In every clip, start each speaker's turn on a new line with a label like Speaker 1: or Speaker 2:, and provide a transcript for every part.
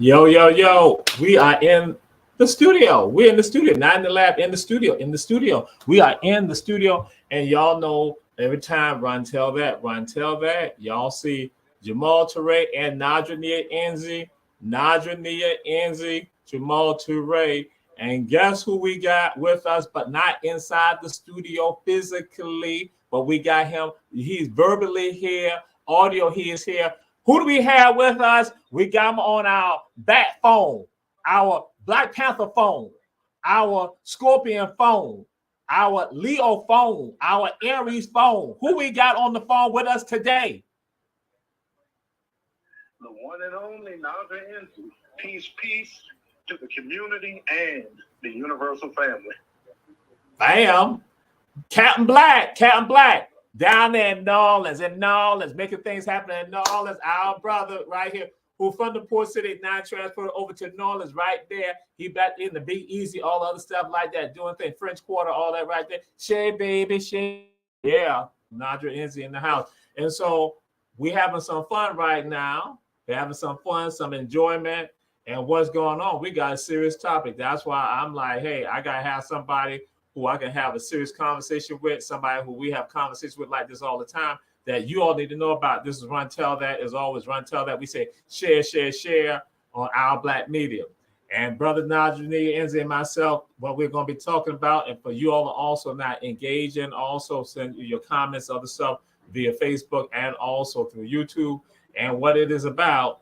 Speaker 1: Yo, yo, yo. We are in the studio. We're in the studio, not in the lab, in the studio, in the studio. We are in the studio. And y'all know every time Run Tell That, y'all see Jamal Toure and Nadra Enzi. Nadra Enzi, Jamal Toure. And guess who we got with us, but not inside the studio physically, but we got him. He's verbally here, audio, he is here. Who do we have with us? We got him on our bat phone, our Black Panther phone, our Scorpion phone, our Leo phone, our Aries phone. Who we got on the phone with us today?
Speaker 2: The one and only Nadra Enzi. Peace, peace to the community and the universal family.
Speaker 1: Bam. Captain Black, Captain Black. Down there in New Orleans, making things happen in New Orleans. Our brother right here, who from the Port City now transferred over to New Orleans right there. He back in the Big Easy, all other stuff like that, doing things, French Quarter, all that right there. Shay, baby, Shay. Yeah, Nadra Enzi in the house. And so we having some fun right now. We're having some fun, some enjoyment. And what's going on? We got a serious topic. That's why I'm like, hey, I got to have somebody who I can have a serious conversation with, somebody who we have conversations with like this all the time that you all need to know about. This is Run Tell That. As always, Run Tell That. We say share, share, share on our Black media. And Brother Nadra Enzi and myself, what we're going to be talking about, and for you all to also not engage in, also send your comments, other stuff via Facebook and also through YouTube. And what it is about,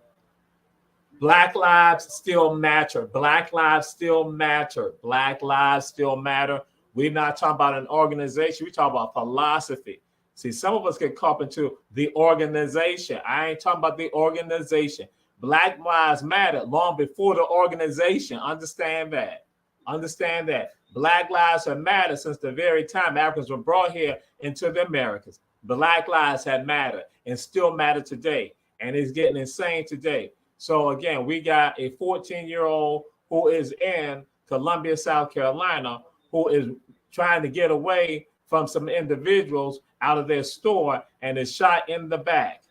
Speaker 1: Black lives still matter. Black lives still matter. Black lives still matter. We're not talking about an organization. We're talking about philosophy. See, some of us get caught into the organization. I ain't talking about the organization. Black lives matter long before the organization. Understand that. Understand that. Black lives have mattered since the very time Africans were brought here into the Americas. Black lives have mattered and still matter today. And it's getting insane today. So again, we got a 14-year-old who is in Columbia, South Carolina, who is trying to get away from some individuals out of their store and is shot in the back.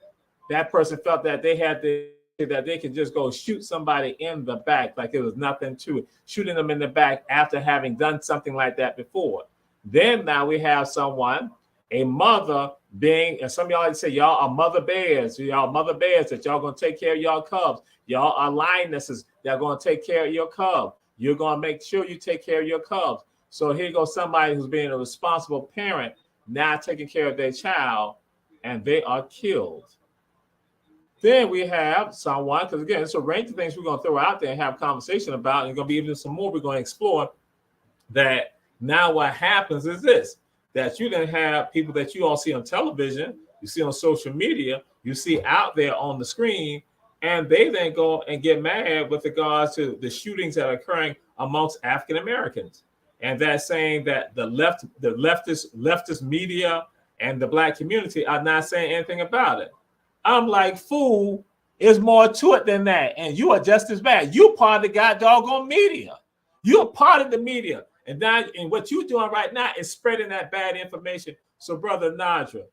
Speaker 1: That person felt that they could just go shoot somebody in the back like it was nothing to it, shooting them in the back after having done something like that before. Then now we have someone, a mother being, and some of y'all say y'all are mother bears, y'all mother bears that y'all gonna take care of y'all cubs. Y'all are lionesses that are gonna take care of your cub. You're gonna make sure you take care of your cubs. So here goes somebody who's being a responsible parent, now taking care of their child, and they are killed. Then we have someone, because again, it's a range of things we're gonna throw out there and have a conversation about, and gonna be even some more we're gonna explore. That now what happens is this, that you then have people that you all see on television, you see on social media, you see out there on the screen, and they then go and get mad with regards to the shootings that are occurring amongst African Americans. And that's saying that the leftist media and the Black community are not saying anything about it. I'm like, fool, there's more to it than that. And you are just as bad. You're part of the god doggone media. You're part of the media. And now, and what you're doing right now is spreading that bad information. So, Brother Nadra,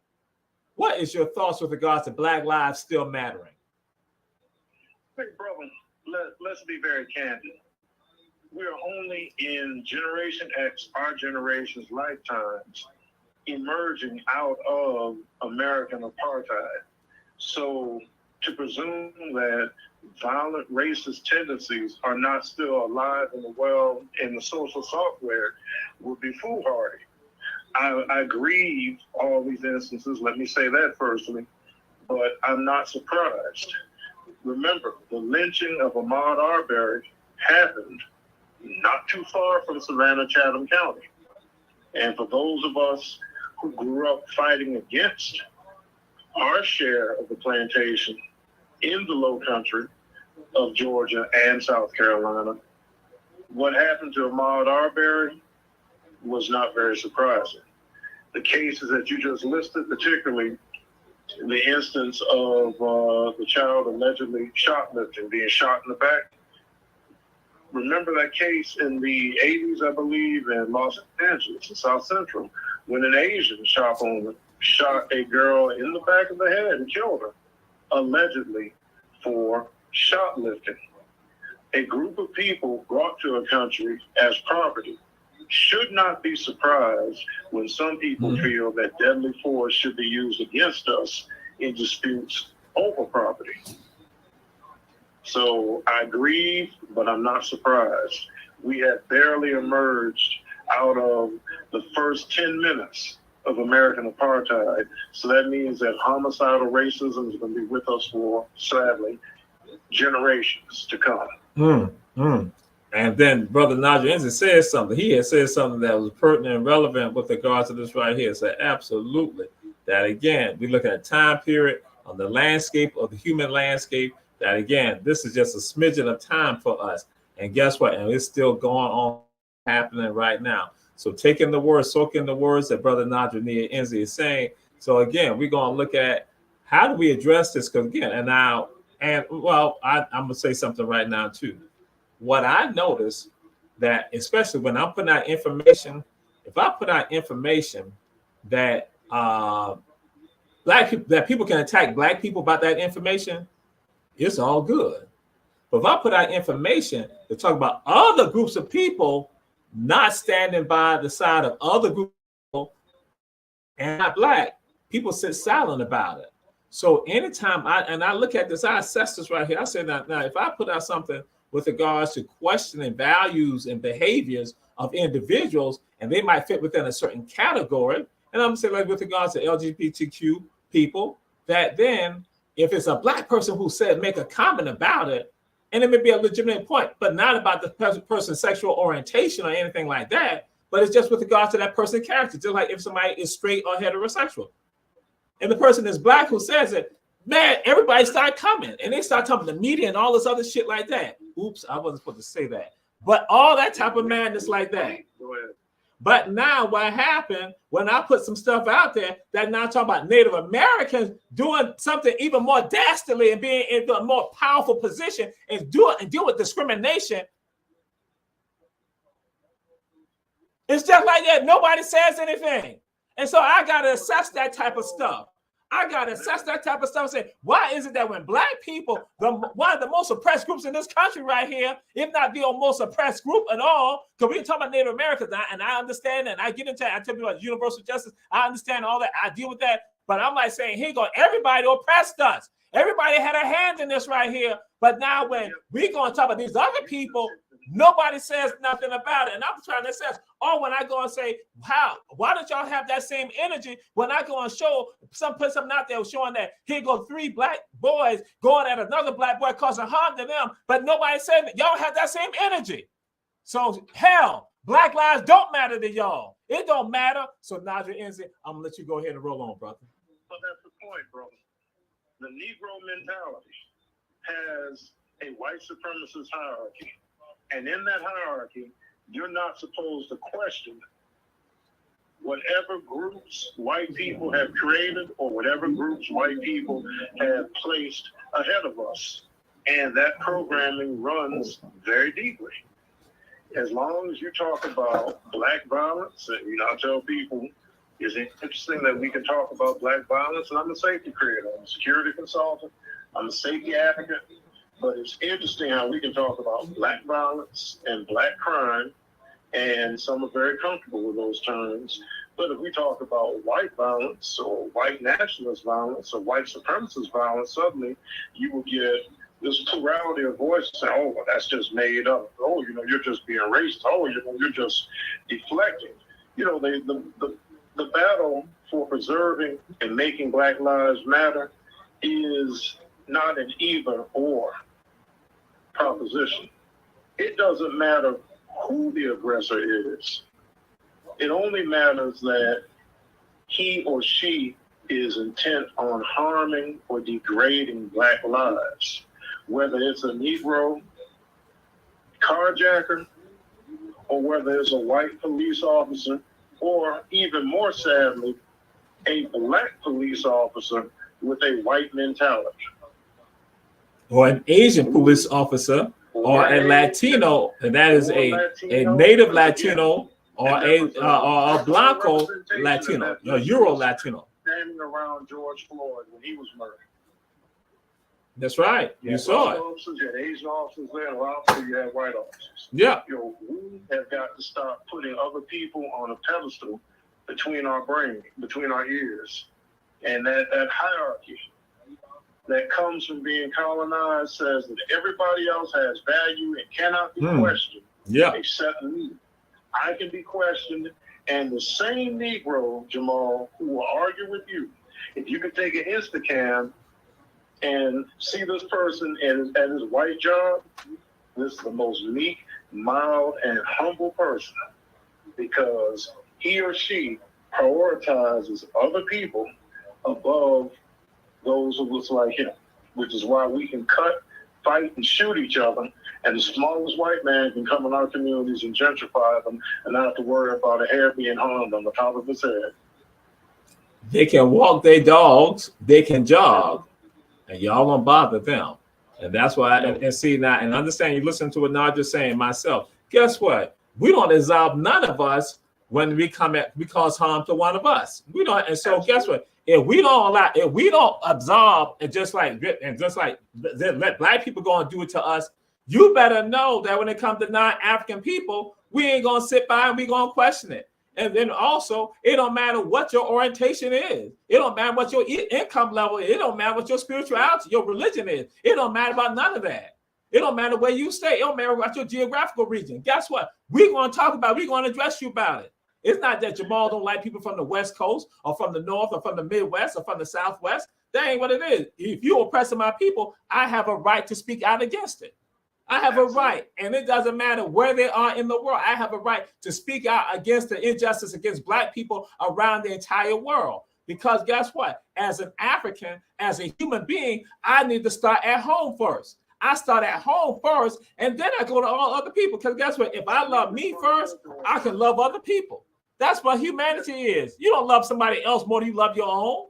Speaker 1: what is your thoughts with regards to Black lives still mattering?
Speaker 2: Hey, brother, let's be very candid. We're only in Generation X, our generation's lifetimes, emerging out of American apartheid. So to presume that violent racist tendencies are not still alive and well in the social software would be foolhardy. I grieve all these instances, let me say that firstly, but I'm not surprised. Remember, the lynching of Ahmaud Arbery happened not too far from Savannah, Chatham County. And for those of us who grew up fighting against our share of the plantation in the low country of Georgia and South Carolina, what happened to Ahmaud Arbery was not very surprising. The cases that you just listed, particularly the instance of the child allegedly shoplifting, being shot in the back. Remember that case in the 80s, I believe, in Los Angeles, in South Central, when an Asian shop owner shot a girl in the back of the head and killed her, allegedly for shoplifting. a group of people brought to a country as property should not be surprised when some people feel that deadly force should be used against us in disputes over property. So I grieve, but I'm not surprised. We have barely emerged out of the first 10 minutes of American apartheid. So that means that homicidal racism is going to be with us for, sadly, generations to come.
Speaker 1: And then Brother Nadra Enzi says something. He had said something that was pertinent and relevant with regards to this right here. So absolutely, that again, we look at a time period on the landscape of the human landscape, that again, this is just a smidgen of time for us. And guess what? And it's still going on, happening right now. So taking the words, soaking the words that Brother Nadra Enzi is saying. So again, we're going to look at how do we address this? Because again, I'm going to say something right now too. What I notice that, especially when I'm putting out information, if I put out information that that people can attack black people about that information, it's all good. But if I put out information to talk about other groups of people not standing by the side of other groups of people and not black, people sit silent about it. So anytime I look at this, I assess this right here. I say now if I put out something with regards to questioning values and behaviors of individuals, and they might fit within a certain category, and I'm gonna say like with regards to LGBTQ people, that then if it's a black person who said make a comment about it, and it may be a legitimate point, but not about the person's sexual orientation or anything like that, but it's just with regards to that person's character, just like if somebody is straight or heterosexual. And the person is black who says it, man, everybody start coming and they start talking to the media and all this other shit like that. Oops, I wasn't supposed to say that. But all that type of madness like that. But now what happened when I put some stuff out there that now talk about Native Americans doing something even more dastardly and being in a more powerful position and deal with discrimination. It's just like that. Nobody says anything. And so I got to assess that type of stuff. I got to assess that type of stuff and say, why is it that when black people, one of the most oppressed groups in this country right here, if not the most oppressed group at all, because we talk about Native Americans, and I understand, and I get into it, I tell people about universal justice, I understand all that, I deal with that, but I'm like saying, here you go, everybody oppressed us. Everybody had a hand in this right here, but now when we going to talk about these other people, nobody says nothing about it. And I'm trying to say, when I go and say, why don't y'all have that same energy when I go and put something out there showing that here go 3 black boys going at another black boy causing harm to them, but nobody said that y'all have that same energy. So hell, black lives don't matter to y'all. It don't matter. So Nadra Enzi, I'm gonna let you go ahead and roll on, brother.
Speaker 2: But that's the point, brother. The Negro mentality has a white supremacist hierarchy. And in that hierarchy, you're not supposed to question whatever groups white people have created or whatever groups white people have placed ahead of us. And that programming runs very deeply. As long as you talk about black violence, and I tell people, it's interesting that we can talk about black violence, and I'm a safety creator, I'm a security consultant, I'm a safety advocate. But it's interesting how we can talk about black violence and black crime, and some are very comfortable with those terms. But if we talk about white violence or white nationalist violence or white supremacist violence, suddenly you will get this plurality of voices saying, oh, well, that's just made up. Oh, you're just being racist. Oh, you're just deflecting. The battle for preserving and making Black Lives Matter is not an either or proposition. It doesn't matter who the aggressor is. It only matters that he or she is intent on harming or degrading Black lives, whether it's a Negro carjacker or whether it's a white police officer, or even more sadly, a Black police officer with a white mentality.
Speaker 1: Or an Asian police officer, or a Latino, and that is a native Latino, or a Blanco Latino, a Euro Latino.
Speaker 2: Standing around George Floyd when he was murdered.
Speaker 1: That's right. You saw it.
Speaker 2: Officers, you had Asian officers there, and also you had white officers.
Speaker 1: Yeah.
Speaker 2: We have got to stop putting other people on a pedestal between our brain, between our ears. And that hierarchy that comes from being colonized says that everybody else has value and cannot be questioned except me. I can be questioned, and the same Negro, Jamal, who will argue with you, if you could take an Instacam and see this person at his white job, this is the most meek, mild, and humble person, because he or she prioritizes other people above those who look like him, which is why we can cut, fight, and shoot each other, and the smallest white man can come in our communities and gentrify them and not have to worry about a hair being harmed on the top of his head.
Speaker 1: They can walk their dogs, they can jog, and y'all won't bother them. And that's why, and see now, and understand, you listen to what Nadra's saying, myself, guess what? We don't absolve none of us when we cause harm to one of us. We don't, and so guess what? If we don't absolve and just like let black people go and do it to us, you better know that when it comes to non-African people, we ain't gonna sit by and we gonna question it. And then also, it don't matter what your orientation is. It don't matter what your income level is. It don't matter what your spirituality, your religion is. It don't matter about none of that. It don't matter where you stay. It don't matter about your geographical region. Guess what? We're going to talk about it. We're going to address you about it. It's not that Jamal don't like people from the West Coast or from the North or from the Midwest or from the Southwest. That ain't what it is. If you're oppressing my people, I have a right to speak out against it. I have a right, and it doesn't matter where they are in the world. I have a right to speak out against the injustice against black people around the entire world. Because guess what? As an African, as a human being, I need to start at home first. I start at home first, and then I go to all other people. Because guess what? If I love me first, I can love other people. That's what humanity is. You don't love somebody else more than you love your own.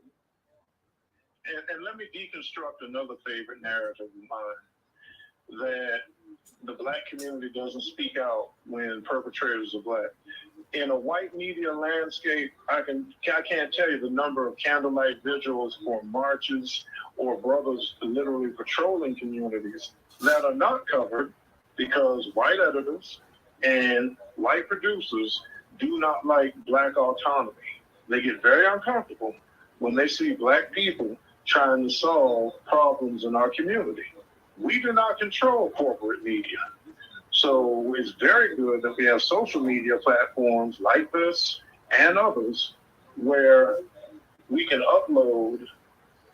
Speaker 2: And let me deconstruct another favorite narrative of mine, that the black community doesn't speak out when perpetrators are black. In a white media landscape, I can't tell you the number of candlelight vigils or marches or brothers literally patrolling communities that are not covered because white editors and white producers do not like black autonomy. They get very uncomfortable when they see black people trying to solve problems in our community. We do not control corporate media. So it's very good that we have social media platforms like this and others where we can upload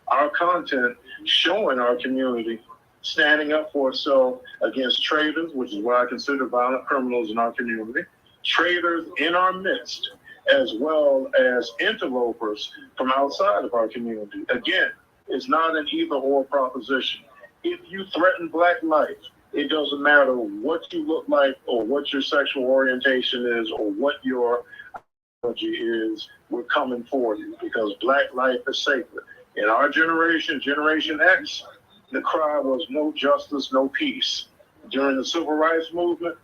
Speaker 2: our content showing our community standing up for itself against traitors, which is what I consider violent criminals in our community, traitors in our midst, as well as interlopers from outside of our community. Again, it's not an either or proposition. If you threaten black life, it doesn't matter what you look like or what your sexual orientation is or what your ideology is, we're coming for you because black life is sacred. In our generation, Generation X, the cry was no justice, no peace. During the Civil Rights Movement,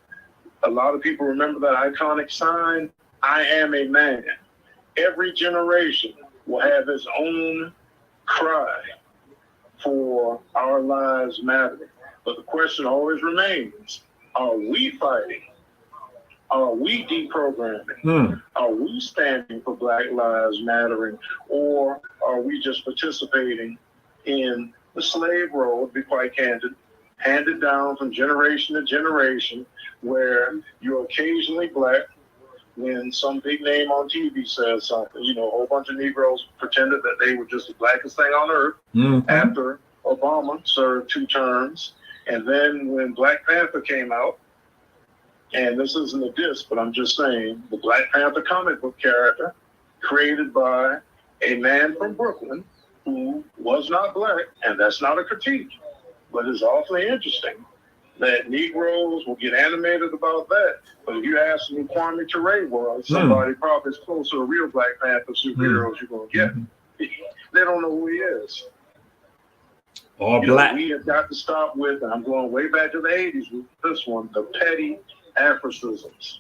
Speaker 2: a lot of people remember that iconic sign, I am a man. Every generation will have its own cry for our lives mattering. But the question always remains, are we fighting? Are we deprogramming? Are we standing for Black Lives Mattering? Or are we just participating in the slave road, be quite candid, handed down from generation to generation, where you're occasionally black when some big name on TV says something. You know, a whole bunch of Negroes pretended that they were just the blackest thing on earth after Obama served 2 terms. And then when Black Panther came out, and this isn't a diss, but I'm just saying, the Black Panther comic book character created by a man from Brooklyn who was not black, and that's not a critique, but it's awfully interesting that Negroes will get animated about that. But if you ask me who Kwame Ture was, somebody probably is closer to real Black Panther superheroes you're going to get. They don't know who he is.
Speaker 1: Or black.
Speaker 2: We have got to stop with, and I'm going way back to the 80s with this one, the petty Africisms.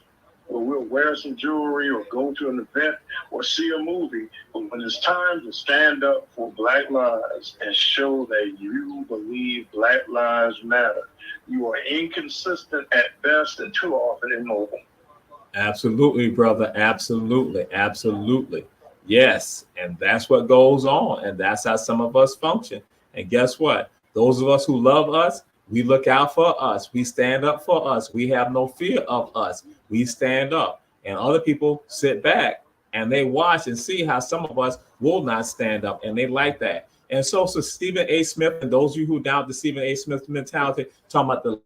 Speaker 2: or we'll wear some jewelry or go to an event or see a movie. But when it's time to stand up for Black lives and show that you believe Black lives matter, you are inconsistent at best and too often immobile.
Speaker 1: Absolutely, brother. Absolutely. Absolutely. Yes. And that's what goes on. And that's how some of us function. And guess what? Those of us who love us, we look out for us. We stand up for us. We have no fear of us. We stand up. And other people sit back and they watch and see how some of us will not stand up. And they like that. And so Stephen A. Smith, and those of you who doubt the Stephen A. Smith mentality, talking about the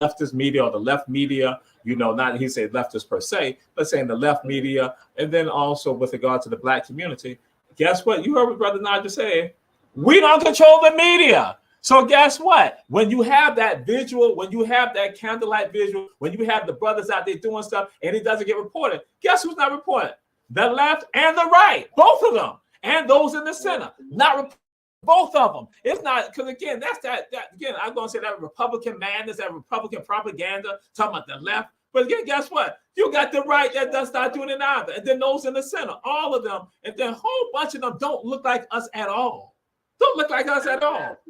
Speaker 1: leftist media or the left media, not he said leftist per se, but saying the left media, and then also with regard to the Black community. Guess what? You heard what Brother Nadra said. We don't control the media. So guess what? When you have that visual, when you have that candlelight visual, when you have the brothers out there doing stuff and it doesn't get reported, guess who's not reporting? The left and the right, both of them, and those in the center, not reporting. Both of them. It's not, because again, that's that again, I'm going to say that Republican madness, that Republican propaganda, talking about the left. But again, guess what? You got the right that does not doing it either. And then those in the center, all of them, and then a whole bunch of them don't look like us at all. Don't look like us at all.
Speaker 2: Left,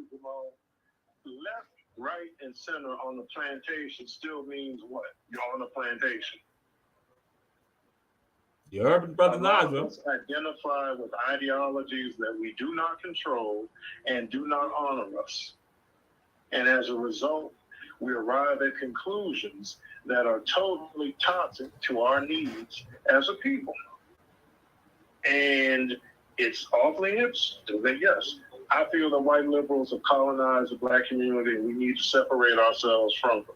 Speaker 2: right, and center on the plantation still means what? You're on a plantation.
Speaker 1: You heard Brother Nadra.
Speaker 2: Identify with ideologies that we do not control and do not honor us. And as a result, we arrive at conclusions that are totally toxic to our needs as a people. And it's awfully interesting that, yes, I feel that white liberals have colonized the Black community and we need to separate ourselves from them.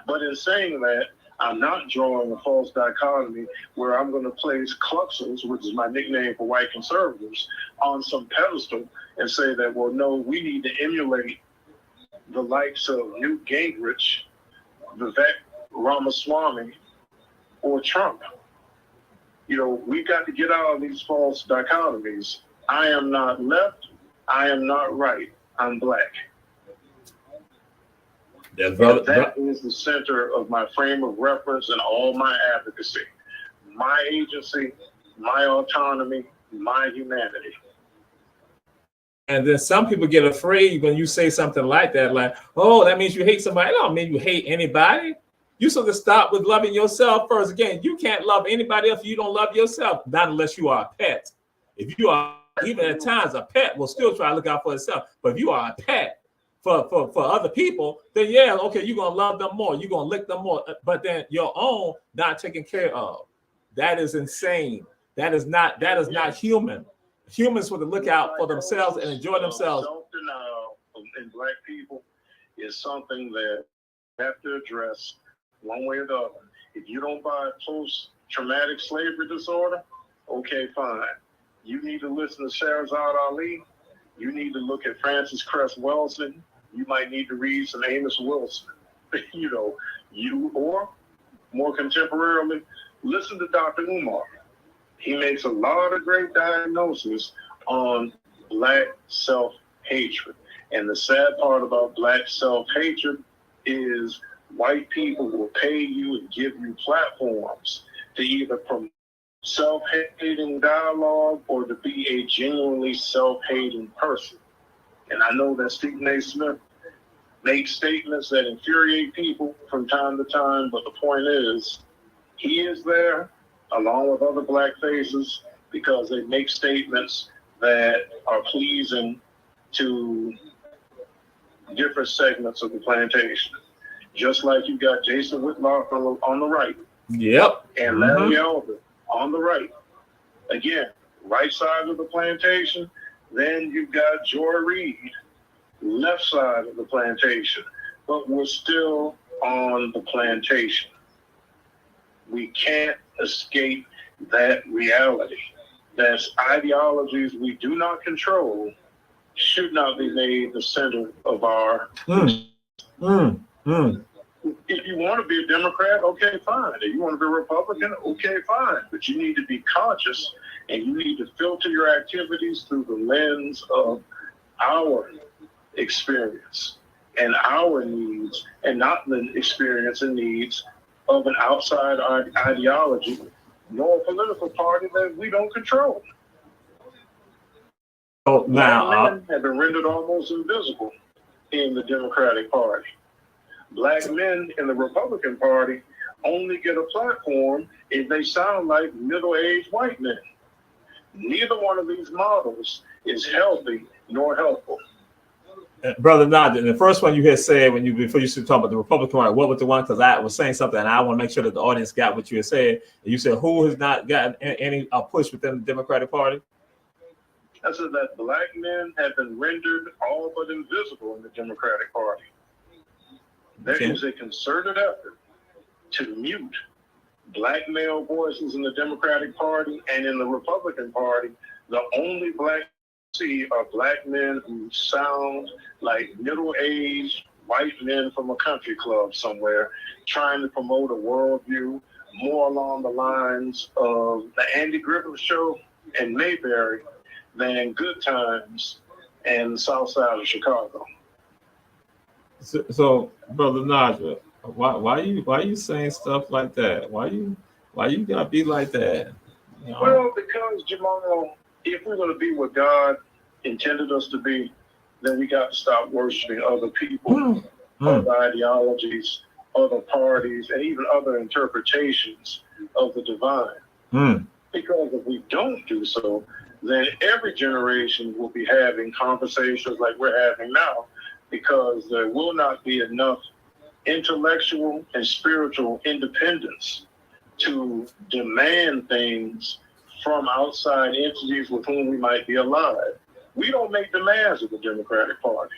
Speaker 2: But in saying that, I'm not drawing a false dichotomy where I'm going to place Kluxels, which is my nickname for white conservatives, on some pedestal and say that, well, no, we need to emulate the likes of Newt Gingrich, Vivek Ramaswamy, or Trump. We've got to get out of these false dichotomies. I am not left. I am not right. I'm Black. That is the center of my frame of reference and all my advocacy. My agency, my autonomy, my humanity.
Speaker 1: And then some people get afraid when you say something like that, like, oh, that means you hate somebody. I don't mean you hate anybody. You sort of start with loving yourself first. Again, you can't love anybody else if you don't love yourself, not unless you are a pet. If you are, even at times, a pet will still try to look out for itself. But if you are a pet, for other people, then yeah, okay, you're gonna love them more, you're gonna lick them more, but then your own not taken care of. That is insane. That is not human. Humans want to look out for themselves and enjoy themselves.
Speaker 2: Self-denial in Black people is something that we have to address one way or the other. If you don't buy post-traumatic slavery disorder, okay, fine. You need to listen to Shahrazad Ali. You need to look at Francis Cress Welsing. You might need to read some Amos Wilson. Or more contemporarily, listen to Dr. Umar. He makes a lot of great diagnoses on Black self-hatred. And the sad part about Black self-hatred is white people will pay you and give you platforms to either promote self-hating dialogue or to be a genuinely self-hating person. And I know that Stephen A. Smith makes statements that infuriate people from time to time, but the point is, he is there along with other Black faces because they make statements that are pleasing to different segments of the plantation. Just like you got Jason Whitlock on the right.
Speaker 1: Yep.
Speaker 2: And Larry Elder on the right. Again, right side of the plantation. Then you've got Joy Reid, left side of the plantation. But we're still on the plantation. We can't escape that reality. That ideologies we do not control should not be made the center of our. If you want to be a Democrat, okay, fine. If you want to be a Republican, okay, fine. But you need to be conscious and you need to filter your activities through the lens of our experience and our needs and not the experience and needs of an outside ideology, nor a political party that we don't control.
Speaker 1: So
Speaker 2: Black
Speaker 1: now,
Speaker 2: men have been rendered almost invisible in the Democratic Party. Black men in the Republican Party only get a platform if they sound like middle-aged white men. Neither one of these models is healthy nor helpful.
Speaker 1: Brother Nadra, the first one you had said before you started talking about the Republican Party, what was the one? Because I was saying something, and I want to make sure that the audience got what you had said. You said who has not gotten any push within the Democratic Party?
Speaker 2: I said that black men have been rendered all but invisible in the Democratic Party. There is a concerted effort to mute black male voices in the Democratic Party, and in the Republican Party, the only black see are black men who sound like middle-aged white men from a country club somewhere, trying to promote a worldview more along the lines of the Andy Griffith Show and Mayberry than Good Times and the South Side of Chicago.
Speaker 1: So Brother Nadra, why you saying stuff like that? Why you gotta be like that? You know?
Speaker 2: Well, because Jamal, if we're going to be what God intended us to be, then we got to stop worshiping other people, other ideologies, other parties, and even other interpretations of the divine. Because if we don't do so, then every generation will be having conversations like we're having now, because there will not be enough intellectual and spiritual independence to demand things from outside entities with whom we might be allied. We don't make demands of the Democratic Party.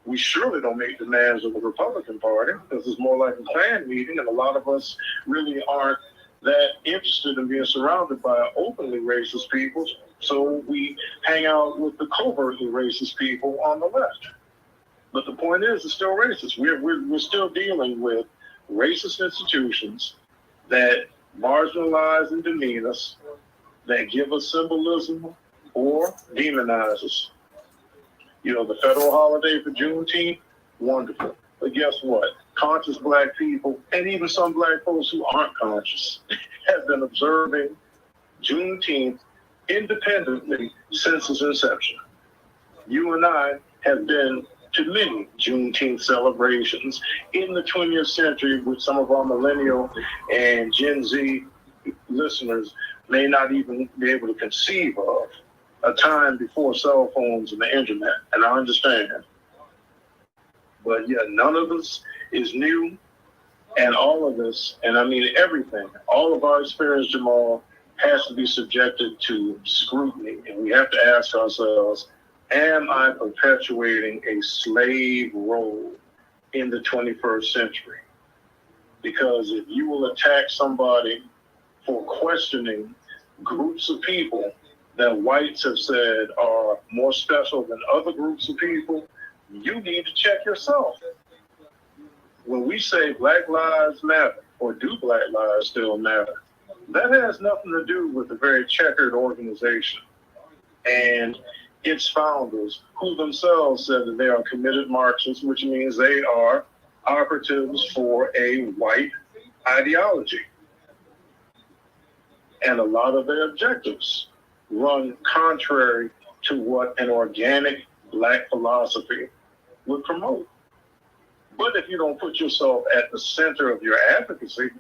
Speaker 2: We surely don't make demands of the Republican Party, because it's more like a clan meeting, and a lot of us really aren't that interested in being surrounded by openly racist people, so we hang out with the covertly racist people on the left. But the point is, it's still racist. We're still dealing with racist institutions that marginalize and demean us, that give us symbolism or demonize us. You know, the federal holiday for Juneteenth, wonderful. But guess what? Conscious black people, and even some black folks who aren't conscious, have been observing Juneteenth independently since its inception. You and I have been to many Juneteenth celebrations in the 20th century, which some of our millennial and Gen Z listeners may not even be able to conceive of, a time before cell phones and the internet, and I understand. But yeah, none of this is new, and all of this, and I mean everything, all of our experience, Jamal, has to be subjected to scrutiny, and we have to ask ourselves, am I perpetuating a slave role in the 21st century? Because if you will attack somebody for questioning groups of people that whites have said are more special than other groups of people, you need to check yourself. When we say Black Lives Matter, or do Black Lives still matter, that has nothing to do with a very checkered organization and its founders, who themselves said that they are committed Marxists, which means they are operatives for a white ideology. And a lot of their objectives run contrary to what an organic black philosophy would promote. But if you don't put yourself at the center of your advocacy,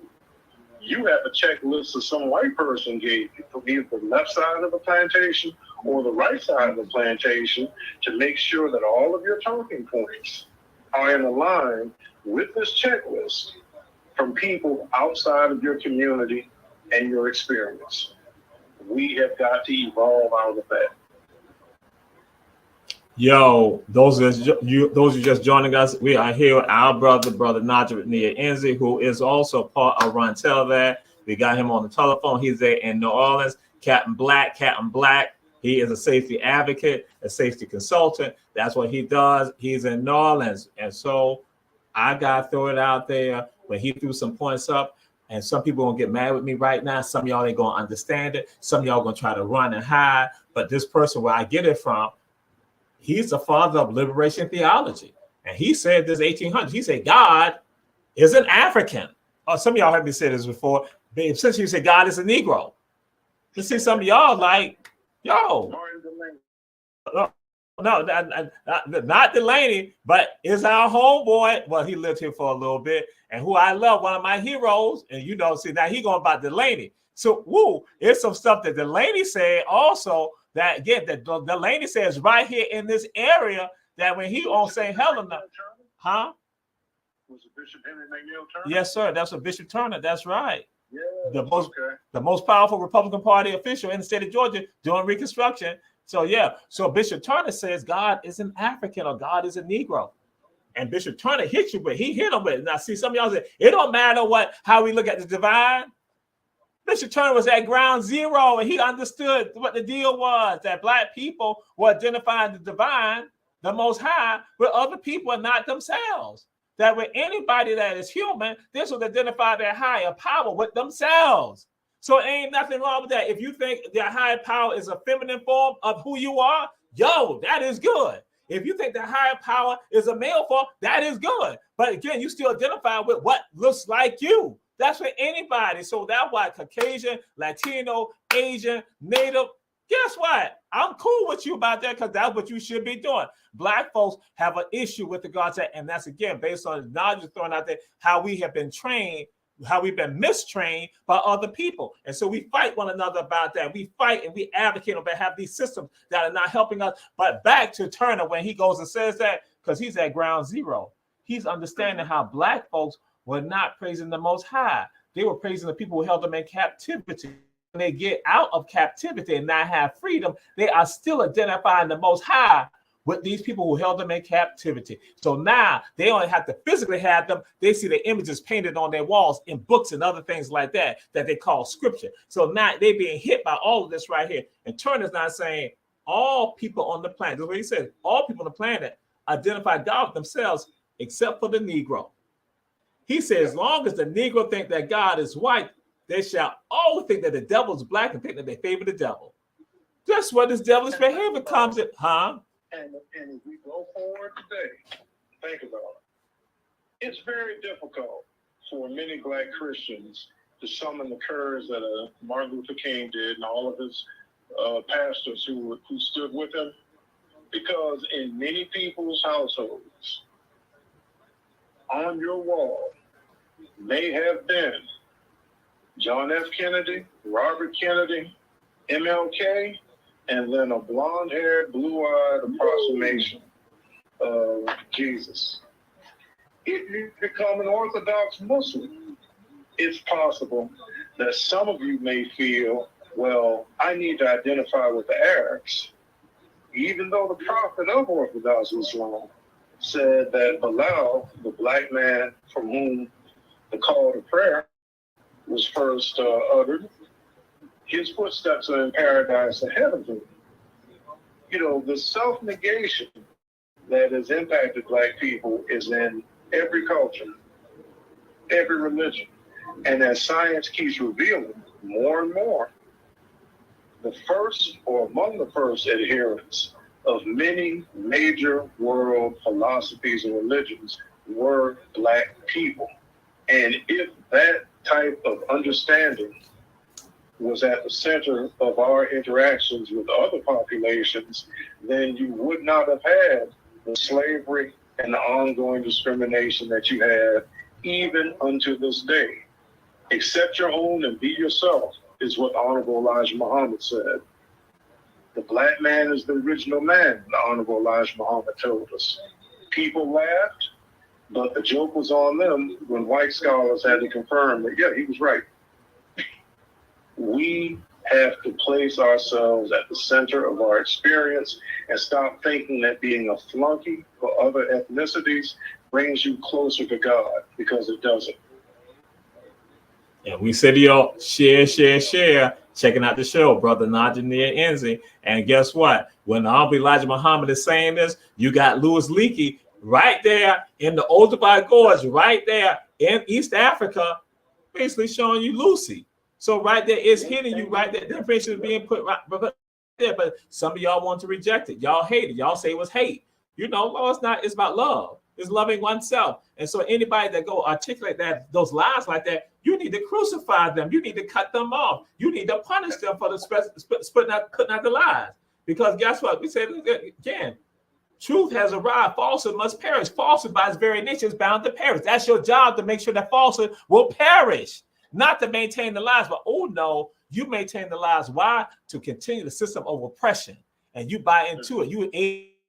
Speaker 2: you have a checklist that some white person gave you from either the left side of the plantation or the right side of the plantation to make sure that all of your talking points are in line with this checklist from people outside of your community and your experience. We have got to evolve out of that.
Speaker 1: Yo, those are just joining us. We are here with our brother Nadra Enzi, who is also part of Run Tell That. We got him on the telephone. He's there in New Orleans. Captain Black. He is a safety advocate, a safety consultant. That's what he does. He's in New Orleans. And so I got to throw it out there when he threw some points up. And some people gonna get mad with me right now. Some of y'all ain't gonna understand it. Some of y'all gonna try to run and hide. But this person, where I get it from, he's the father of liberation theology. And he said this 1800s. He said God is an African. some of y'all heard me say this before. But since you said God is a Negro, you see some of y'all like, yo, no, not Delaney, but is our homeboy. Well, he lived here for a little bit, and who I love, one of my heroes. And you know, see now he going about Delaney. So, woo, it's some stuff that Delaney said also that again that Delaney says right here in this area that when he on St. Helena, huh?
Speaker 2: Was it Bishop Henry McNeil Turner?
Speaker 1: Yes, sir. That's a Bishop Turner. That's right.
Speaker 2: Yeah,
Speaker 1: the most powerful Republican Party official in the state of Georgia during Reconstruction. So yeah, so Bishop Turner says God is an African or God is a Negro, and Bishop Turner hit you with. He hit him with. Now see, some of y'all say it don't matter how we look at the divine. Bishop Turner was at ground zero, and he understood what the deal was, that black people were identifying the divine, the Most High, with other people and not themselves. That with anybody that is human, this will identify their higher power with themselves. So it ain't nothing wrong with that. If you think their higher power is a feminine form of who you are, yo, that is good. If you think the higher power is a male form, that is good. But again, you still identify with what looks like you. That's for anybody. So that's why Caucasian, Latino, Asian, Native, guess what? I'm cool with you about that because that's what you should be doing. Black folks have an issue with the God set, and that's again based on the knowledge thrown out there, how we have been trained, how we've been mistrained by other people. And so we fight one another about that. We fight and we advocate on behalf of these systems that are not helping us. But back to Turner when he goes and says that, because he's at ground zero. He's understanding how black folks were not praising the Most High. They were praising the people who held them in captivity. When they get out of captivity and not have freedom, they are still identifying the Most High with these people who held them in captivity. So now they only have to physically have them. They see the images painted on their walls in books and other things like that they call scripture. So now they're being hit by all of this right here. And Turner's not saying all people on the planet. That's what he says. All people on the planet identify God with themselves except for the Negro. He says, as long as the Negro think that God is white, they shall always think that the devil is black and think that they favor the devil. That's what this devilish behavior comes in, huh?
Speaker 2: And as we go forward today, think about it. It's very difficult for many black Christians to summon the courage that Martin Luther King did and all of his pastors who stood with him, because in many people's households, on your wall may have been John F. Kennedy, Robert Kennedy, MLK, and then a blonde-haired, blue-eyed approximation of Jesus. If you become an Orthodox Muslim, it's possible that some of you may feel, well, I need to identify with the Arabs, even though the prophet of Orthodox Islam said that Bilal, the black man from whom the call to prayer was first uttered, his footsteps are in paradise ahead of him. You know, the self-negation that has impacted black people is in every culture, every religion. And as science keeps revealing more and more, the first or among the first adherents of many major world philosophies and religions were black people. And if that type of understanding was at the center of our interactions with other populations, then you would not have had the slavery and the ongoing discrimination that you have even unto this day. Accept your own and be yourself is what Honorable Elijah Muhammad said. The black man is the original man, the Honorable Elijah Muhammad told us. People laughed, but the joke was on them when white scholars had to confirm that, yeah, he was right. We have to place ourselves at the center of our experience and stop thinking that being a flunky for other ethnicities brings you closer to God, because it doesn't.
Speaker 1: And we said to y'all, share. Checking out the show, Brother Nadra Enzi. And guess what? When Honorable Elijah Muhammad is saying this, you got Louis Leakey right there in the Olduvai Gorge, right there in East Africa, basically showing you Lucy. So right there is hitting you right there. The information is being put right there, but some of y'all want to reject it. Y'all hate it. Y'all say it was hate. You know, no, it's not. It's about love. is loving oneself. And so anybody that go articulate that those lies like that, you need to crucify them. You need to cut them off. You need to punish them for putting out the lies. Because guess what? We said again, truth has arrived. Falsehood must perish. Falsehood by its very nature is bound to perish. That's your job, to make sure that falsehood will perish, not to maintain the lies. But oh no, you maintain the lies. Why? To continue the system of oppression. And you buy into it. You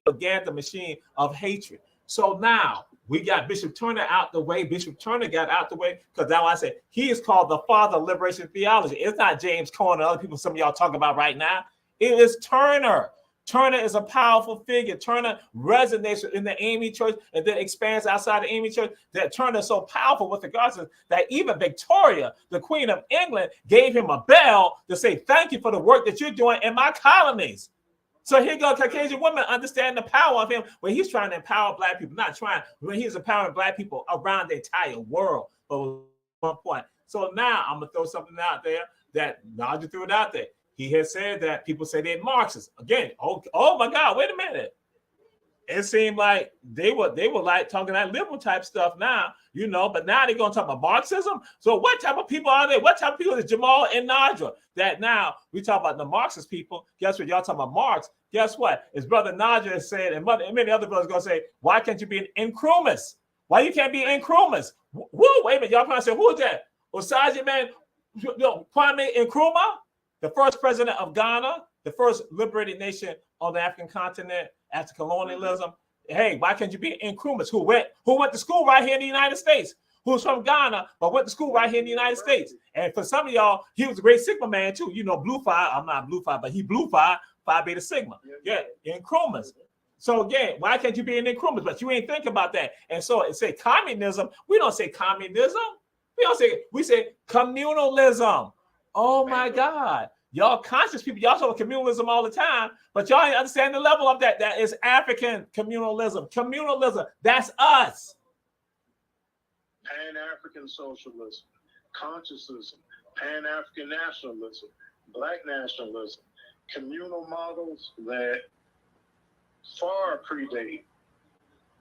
Speaker 1: again the machine of hatred. So now we got Bishop Turner out the way. Bishop Turner got out the way because now I said he is called the father of liberation theology. It's not James Cone and other people some of y'all talk about right now. It is Turner. Turner is a powerful figure. Turner resonates in the AME church and then expands outside the AME church. That Turner is so powerful with the gospel that even Victoria, the Queen of England, gave him a bell to say, thank you for the work that you're doing in my colonies. So here goes Caucasian women understand the power of him when he's trying to empower black people, not trying, when he's empowering black people around the entire world. But one point. So now I'm going to throw something out there that Nadra threw it out there. He has said that people say they're Marxists. Again, oh my God, wait a minute. It seemed like they were like talking that liberal type stuff now, you know, but now they're going to talk about Marxism. So what type of people are they? What type of people is Jamal and Nadra? That now we talk about the Marxist people. Guess what? Y'all talking about Marx. Guess what? His brother Nadra has said, and many other brothers going to say, why can't you be an Nkrumah? Why you can't be an Nkrumah? Woo, wait a minute. Y'all probably say, who is that? Osagie, man, Kwame Nkrumah? The first president of Ghana, the first liberated nation on the African continent after colonialism. Hey, why can't you be an Nkrumah? Who went to school right here in the United States? Who's from Ghana, but went to school right here in the United States. And for some of y'all, he was a great Sigma man too. You know, Blue Phi. I'm not Blue Phi, but he Blue Phi Beta Sigma. Yeah, Nkrumahs. So again, why can't you be an Nkrumah? But you ain't think about that. And so it say communism. We don't say communism. We say communalism. Oh my God. Y'all conscious people, y'all talk about communalism all the time, but y'all ain't understand the level of that. That is African communalism. Communalism, that's us.
Speaker 2: Pan-African socialism, consciousism, Pan-African nationalism, Black nationalism, communal models that far predate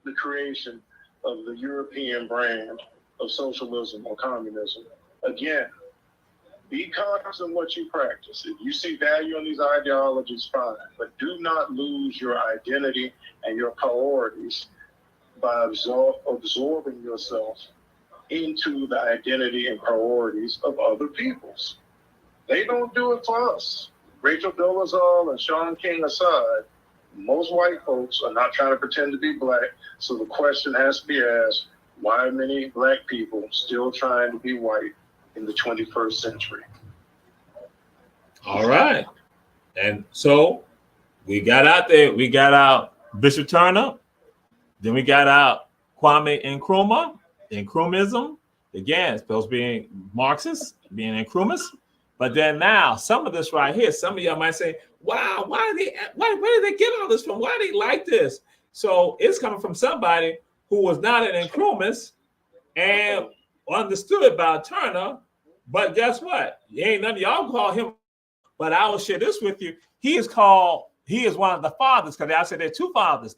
Speaker 2: the creation of the European brand of socialism or communism. Again, be conscious in what you practice. If you see value in these ideologies, fine, but do not lose your identity and your priorities by absorbing yourself into the identity and priorities of other peoples. They don't do it for us. Rachel Dolezal and Sean King aside, most white folks are not trying to pretend to be black, so the question has to be asked, why are many black people still trying to be white in the 21st century?
Speaker 1: All right. And so we got out there, we got out Bishop Turner, then we got out Kwame Nkrumah, Nkrumahism. Again, supposed to be Marxist, being Nkrumahs. But then now, some of this right here, some of y'all might say, wow, where did they get all this from? Why do they like this? So it's coming from somebody who was not an Nkrumah and understood about Turner. But guess what? Ain't none of y'all call him. But I will share this with you. He is one of the fathers, because I said there are two fathers.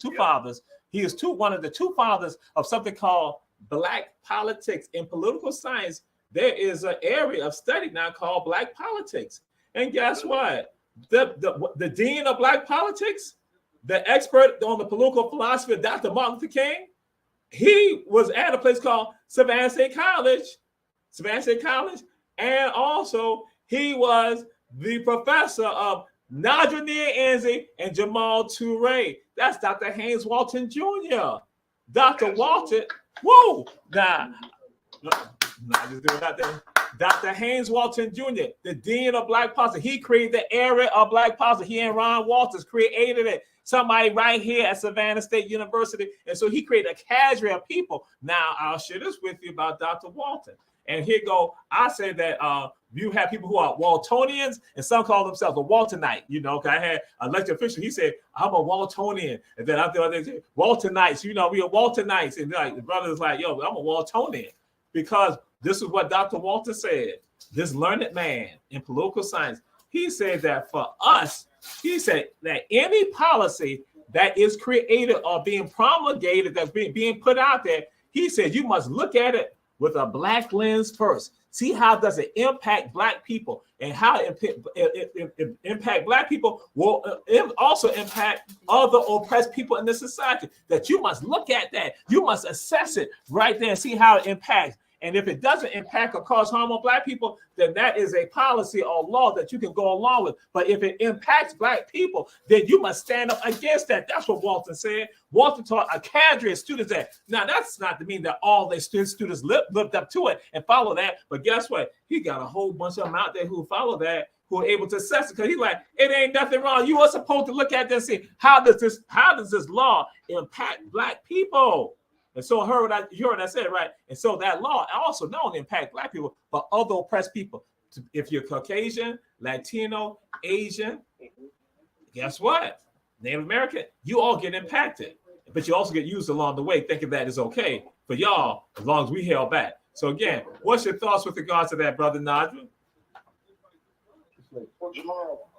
Speaker 1: He is one of the two fathers of something called Black politics. In political science, there is an area of study now called Black politics. And guess what? The dean of Black politics, the expert on the political philosophy of Dr. Martin Luther King, he was at a place called Savannah State College, and also he was the professor of Nadra Enzi and Jamal Touré. That's Dr. Haynes Walton Jr. Dr. Walton, whoa, just doing that thing. Dr. Haynes Walton Jr., the dean of Black politics. He created the area of Black politics. He and Ron Walters created it. Somebody right here at Savannah State University. And so he created a cadre of people. Now, I'll share this with you about Dr. Walton. And here go, I said that you have people who are Waltonians, and some call themselves a Waltonite. You know, because I had an elected official, he said, I'm a Waltonian. And then I thought they said, Waltonites, you know, we are Waltonites. And like the brother was like, yo, I'm a Waltonian. Because this is what Dr. Walton said, this learned man in political science. He said that for us, he said that any policy that is created or being promulgated, that's being put out there, he says you must look at it with a black lens first. See how does it impact black people, and how it impact black people will also impact other oppressed people in the society. That you must look at that. You must assess it right there and see how it impacts. And if it doesn't impact or cause harm on black people, then that is a policy or law that you can go along with. But if it impacts black people, then you must stand up against that. That's what Walton said. Walton taught a cadre of students that. Now, that's not to mean that all the students lived up to it and follow that. But guess what? He got a whole bunch of them out there who follow that, who are able to assess it, because he's like, it ain't nothing wrong. You are supposed to look at this and see how does this law impact black people? And so you heard what I said, right? And so that law also not only impact black people, but other oppressed people. If you're Caucasian, Latino, Asian, guess what? Native American, you all get impacted. But you also get used along the way, thinking that is okay for y'all, as long as we held back. So again, what's your thoughts with regards to that, Brother Nadra?
Speaker 2: Well, Jamal,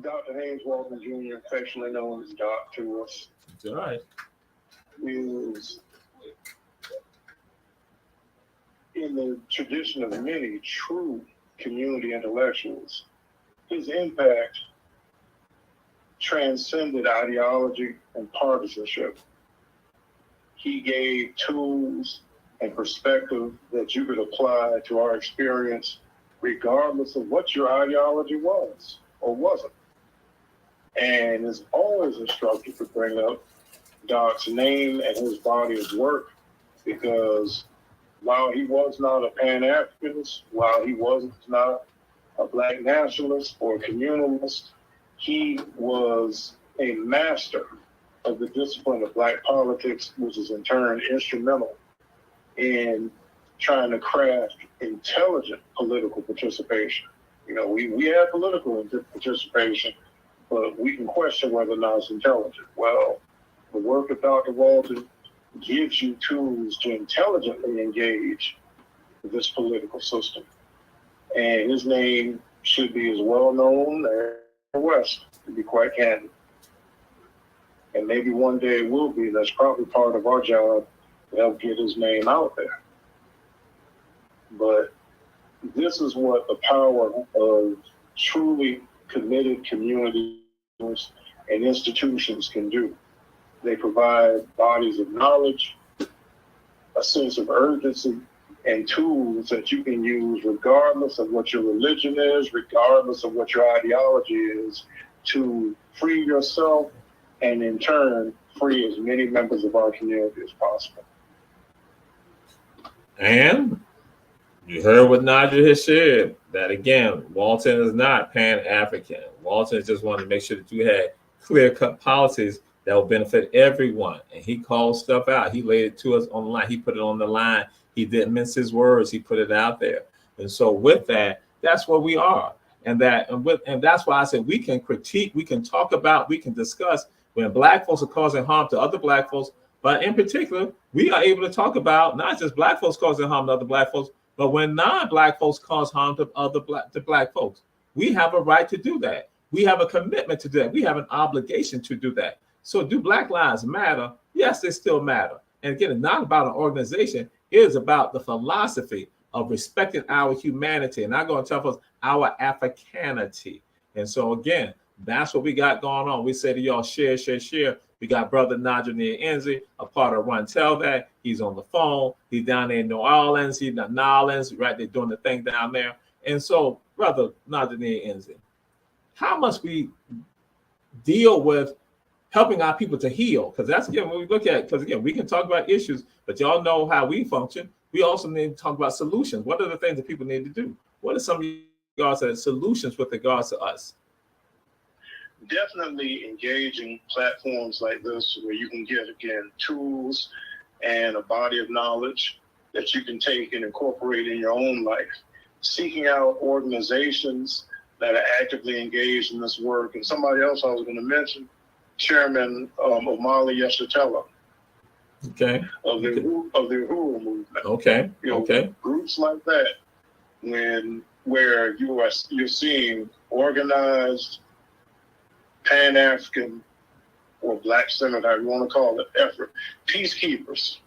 Speaker 2: Dr. Haynes Walton Jr., affectionately known as Doc to us,
Speaker 1: That's all right.
Speaker 2: is in the tradition of many true community intellectuals. His impact transcended ideology and partisanship. He gave tools and perspective that you could apply to our experience, regardless of what your ideology was or wasn't. And it's always instructive to bring up Doc's name and his body of work, because while he was not a Pan-Africanist, while he was not a Black nationalist or a communalist, he was a master of the discipline of Black politics, which is in turn instrumental in trying to craft intelligent political participation. You know, we have political participation, but we can question whether or not it's intelligent. Well, the work of Dr. Walton gives you tools to intelligently engage this political system. And his name should be as well known as the West, to be quite candid. And maybe one day it will be. That's probably part of our job, to help get his name out there. But this is what the power of truly committed communities and institutions can do. They provide bodies of knowledge, a sense of urgency, and tools that you can use regardless of what your religion is, regardless of what your ideology is, to free yourself and in turn free as many members of our community as possible.
Speaker 1: And you heard what Nadra has shared, that again, Walton is not Pan-African. Walton just wanted to make sure that you had clear-cut policies that will benefit everyone. And he called stuff out. He laid it to us on the line. He put it on the line. He didn't mince his words. He put it out there. And so with that, that's where we are. And that's why I said we can critique, we can talk about, we can discuss when Black folks are causing harm to other Black folks. But in particular, we are able to talk about not just Black folks causing harm to other Black folks, but when non-Black folks cause harm to other Black folks. We have a right to do that. We have a commitment to do that. We have an obligation to do that. So do Black lives matter? Yes, they still matter. And again, it's not about an organization. It is about the philosophy of respecting our humanity. And I'm going to tell us our Africanity. And so again, that's what we got going on. We say to y'all, share, share, share. We got Brother Nadra Enzi, a part of Run Tell That. He's on the phone. He's down there in New Orleans. He's in New Orleans, right there doing the thing down there. And so, Brother Nadra Enzi, how must we deal with helping our people to heal? Because that's, again, when we look at, because again, we can talk about issues, but y'all know how we function. We also need to talk about solutions. What are the things that people need to do? What are some of your solutions with regards to us?
Speaker 2: Definitely engaging platforms like this where you can get, again, tools and a body of knowledge that you can take and incorporate in your own life. Seeking out organizations that are actively engaged in this work. And somebody else I was going to mention, Chairman Omali Yeshitela.
Speaker 1: Okay.
Speaker 2: Of the Uhuru movement.
Speaker 1: Okay.
Speaker 2: You know,
Speaker 1: okay.
Speaker 2: Groups like that, where you're seeing organized Pan-African or Black Centered, however you want to call it, effort, peacekeepers,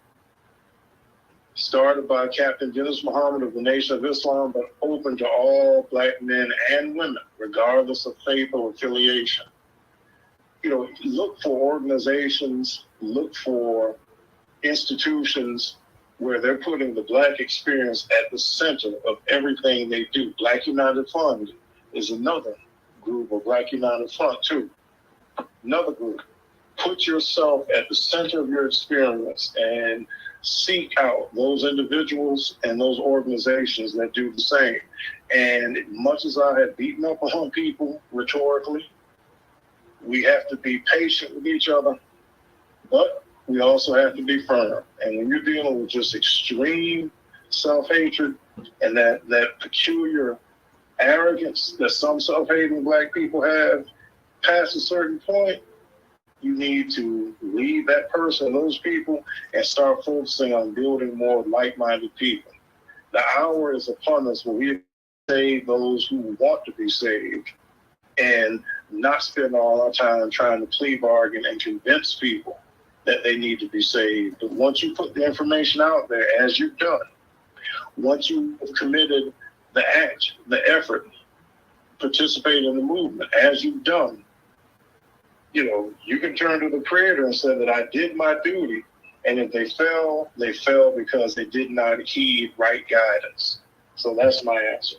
Speaker 2: started by Captain Dennis Muhammad of the Nation of Islam, but open to all Black men and women, regardless of faith or affiliation. You know, look for organizations, look for institutions where they're putting the Black experience at the center of everything they do. Black United Fund is another group, or Black United Front too, another group. Put yourself at the center of your experience and seek out those individuals and those organizations that do the same. And much as I have beaten up on people rhetorically, we have to be patient with each other, but we also have to be firm. And when you're dealing with just extreme self-hatred and that peculiar arrogance that some self-hating Black people have, past a certain point, you need to leave that person, those people, and start focusing on building more like-minded people. The hour is upon us where we save those who want to be saved and not spend all our time trying to plea bargain and convince people that they need to be saved. But once you put the information out there, as you've done, once you've committed the act, the effort, participate in the movement, as you've done, you know, you can turn to the Creator and say that I did my duty. And if they fell because they did not heed right guidance. So that's my answer.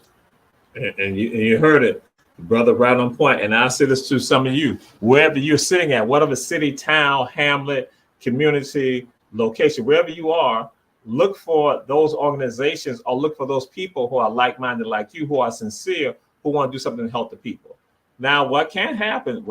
Speaker 1: And you heard it, brother, right on point. And I say this to some of you, wherever you're sitting at, whatever city, town, hamlet, community, location, wherever you are, look for those organizations or look for those people who are like-minded like you, who are sincere, who want to do something to help the people. Now, what can happen?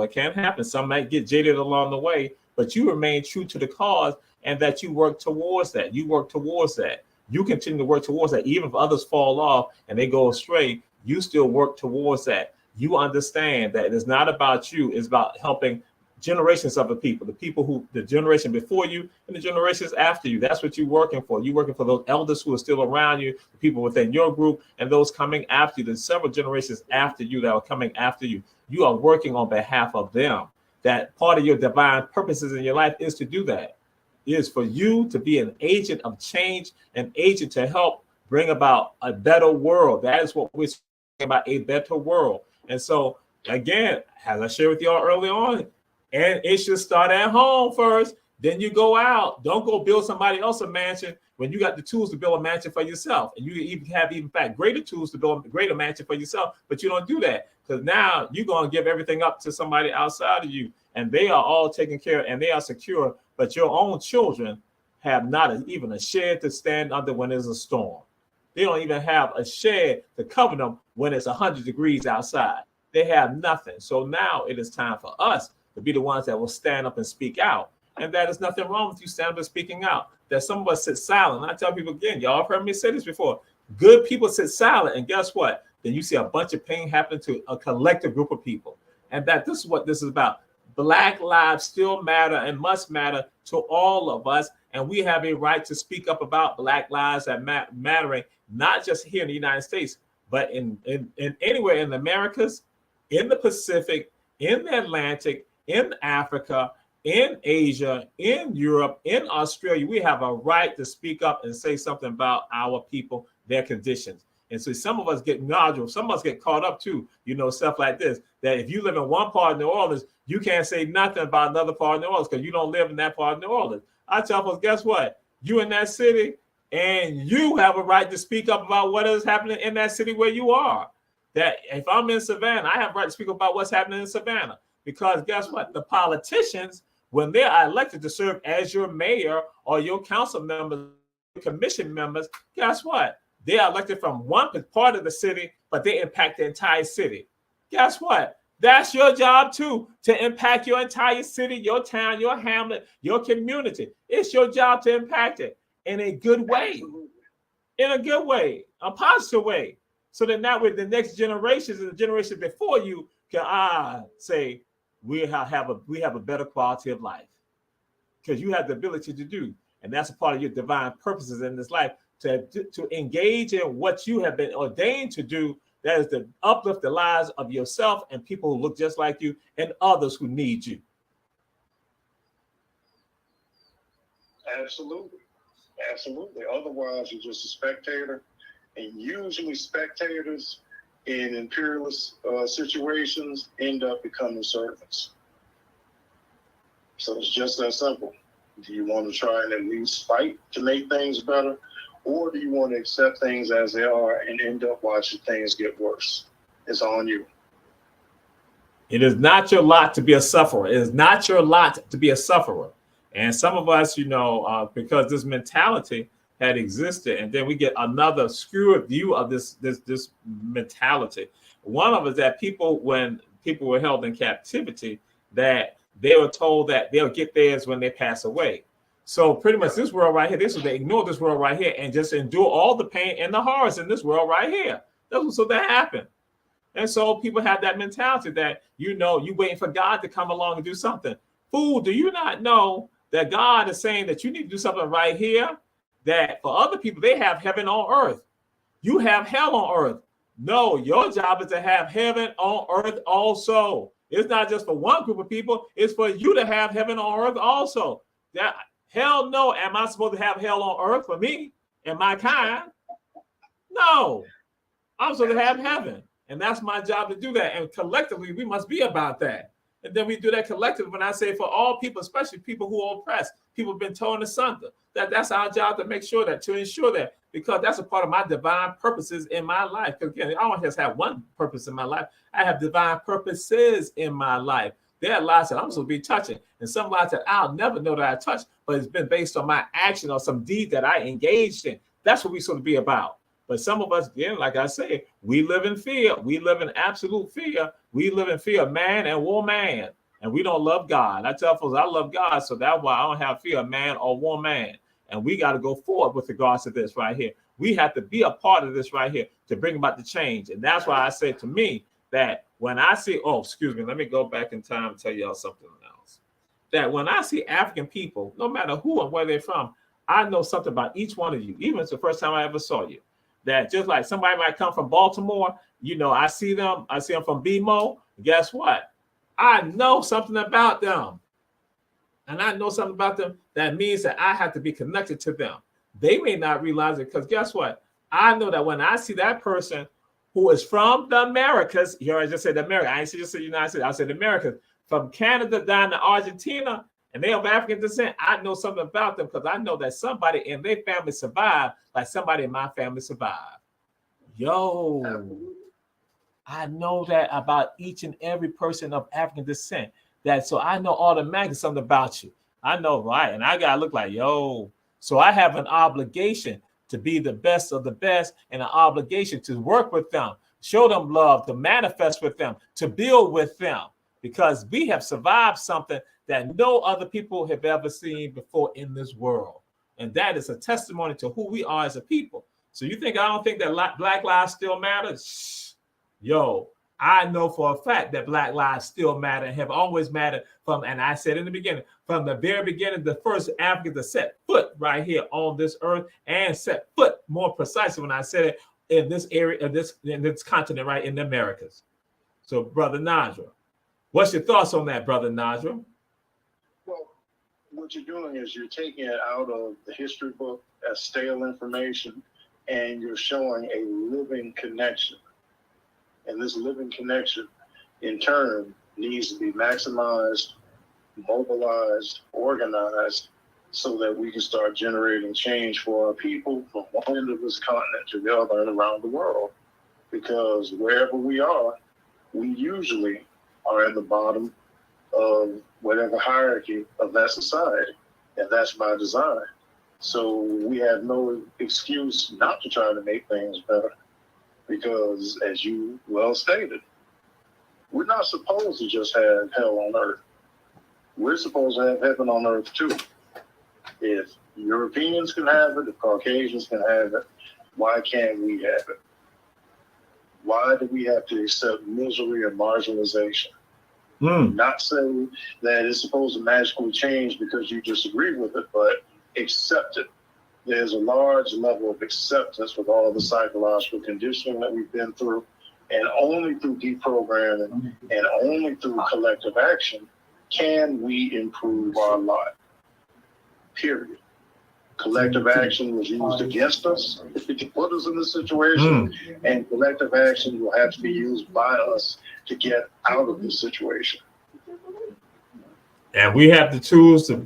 Speaker 1: Some might get jaded along the way, but you remain true to the cause and that you work towards that. You work towards that. You continue to work towards that. Even if others fall off and they go astray, you still work towards that. You understand that it's not about you. It's about helping generations of the people who, the generation before you and the generations after you. That's what you're working for. You're working for those elders who are still around you, the people within your group, and those coming after you. There's several generations after you that are coming after you. You are working on behalf of them. That part of your divine purposes in your life is to do that. It is for you to be an agent of change, an agent to help bring about a better world. That is what we're talking about, a better world. And so, again, as I shared with y'all early on, and it should start at home first. Then you go out. Don't go build somebody else a mansion when you got the tools to build a mansion for yourself. And you even have, in fact, greater tools to build a greater mansion for yourself. But you don't do that because now you're going to give everything up to somebody outside of you. And they are all taken care of and they are secure. But your own children have not even a shed to stand under when there's a storm. They don't even have a shed to cover them when it's 100 degrees outside. They have nothing. So now it is time for us to be the ones that will stand up and speak out. And that is nothing wrong with you standing up and speaking out. That some of us sit silent. And I tell people again, y'all have heard me say this before. Good people sit silent. And guess what? Then you see a bunch of pain happen to a collective group of people. And that this is what this is about. Black lives still matter and must matter to all of us. And we have a right to speak up about Black lives that mattering, not just here in the United States, but in anywhere in the Americas, in the Pacific, in the Atlantic, in Africa, in Asia, in Europe, in Australia. We have a right to speak up and say something about our people, their conditions. And so some of us get nodules, some of us get caught up too, stuff like this, that if you live in one part of New Orleans, you can't say nothing about another part of New Orleans because you don't live in that part of New Orleans. I tell folks, guess what? You in that city and you have a right to speak up about what is happening in that city where you are. That if I'm in Savannah, I have a right to speak about what's happening in Savannah. Because guess what? The politicians, when they are elected to serve as your mayor or your council members, commission members, guess what? They are elected from one part of the city, but they impact the entire city. Guess what? That's your job too, to impact your entire city, your town, your hamlet, your community. It's your job to impact it in a good way, in a good way, a positive way. So that now with the next generations and the generation before you can say, we have a better quality of life because you have the ability to do. And that's a part of your divine purposes in this life, to engage in what you have been ordained to do. That is to uplift the lives of yourself and people who look just like you and others who need you.
Speaker 2: Absolutely. Absolutely. Otherwise, you're just a spectator. And usually spectators in imperialist situations end up becoming servants. So it's just that simple. Do you want to try and at least fight to make things better? Or do you want to accept things as they are and end up watching things get worse? It's on you.
Speaker 1: It is not your lot to be a sufferer. It is not your lot to be a sufferer. And some of us, because this mentality had existed, and then we get another skewed view of this mentality. One of it is that when people were held in captivity, that they were told that they'll get theirs when they pass away. So pretty much this world right here, they ignore this world right here and just endure all the pain and the horrors in this world right here. So that happened. And so people have that mentality that, you waiting for God to come along and do something. Fool, do you not know that God is saying that you need to do something right here? That for other people, they have heaven on earth. You have hell on earth. No, your job is to have heaven on earth also. It's not just for one group of people. It's for you to have heaven on earth also. That hell no, am I supposed to have hell on earth for me and my kind? No, I'm supposed to have heaven. And that's my job to do that. And collectively, we must be about that. And then we do that collectively. When I say for all people, especially people who are oppressed, people have been torn asunder, that's our job to ensure that, because that's a part of my divine purposes in my life. Because again, I don't just have one purpose in my life. I have divine purposes in my life. There are lives that I'm supposed to be touching, and some lives that I'll never know that I touched, but it's been based on my action or some deed that I engaged in. That's what we sort of be about. But some of us, again, like I say, we live in fear. We live in absolute fear. We live in fear of man and woman, and we don't love God. I tell folks I love God, so that's why I don't have fear of man or woman. And we got to go forward with regards to this right here. We have to be a part of this right here to bring about the change. And that's why I say to me that when I see, let me go back in time and tell y'all something else. That when I see African people, no matter who and where they're from, I know something about each one of you, even if it's the first time I ever saw you. That just like somebody might come from Baltimore, I see them from BMO. Guess what? I know something about them. And I know something about them that means that I have to be connected to them. They may not realize it, because guess what? I know that when I see that person who is from the Americas, here I just said America, I ain't just say United States, I said Americas, from Canada down to Argentina, and they have African descent, I know something about them because I know that somebody in their family survived like somebody in my family survived. I know that about each and every person of African descent. So I know automatically something about you. I know, right? And I gotta look like, so I have an obligation to be the best of the best, and an obligation to work with them, show them love, to manifest with them, to build with them, because we have survived something that no other people have ever seen before in this world. And that is a testimony to who we are as a people. So you think I don't think that Black lives still matter? I know for a fact that Black lives still matter and have always mattered and I said in the beginning, from the very beginning, the first African to set foot right here on this earth, and set foot more precisely when I said it in this area, in this continent, right in the Americas. So, Brother Nadra, what's your thoughts on that, Brother Nadra?
Speaker 2: Well, what you're doing is you're taking it out of the history book as stale information, and you're showing a living connection. And this living connection, in turn, needs to be maximized, mobilized, organized, so that we can start generating change for our people from one end of this continent to the other and around the world. Because wherever we are, we usually are at the bottom of whatever hierarchy of that society, and that's by design. So we have no excuse not to try to make things better. Because, as you well stated, we're not supposed to just have hell on earth. We're supposed to have heaven on earth too. If Europeans can have it, if Caucasians can have it, why can't we have it? Why do we have to accept misery and marginalization? Not saying that it's supposed to magically change because you disagree with it, but accept it. There's a large level of acceptance with all the psychological conditioning that we've been through, and only through deprogramming and only through collective action can we improve our lot. Period. Collective action was used against us to put us in this situation, and collective action will have to be used by us to get out of this situation.
Speaker 1: And we have the tools to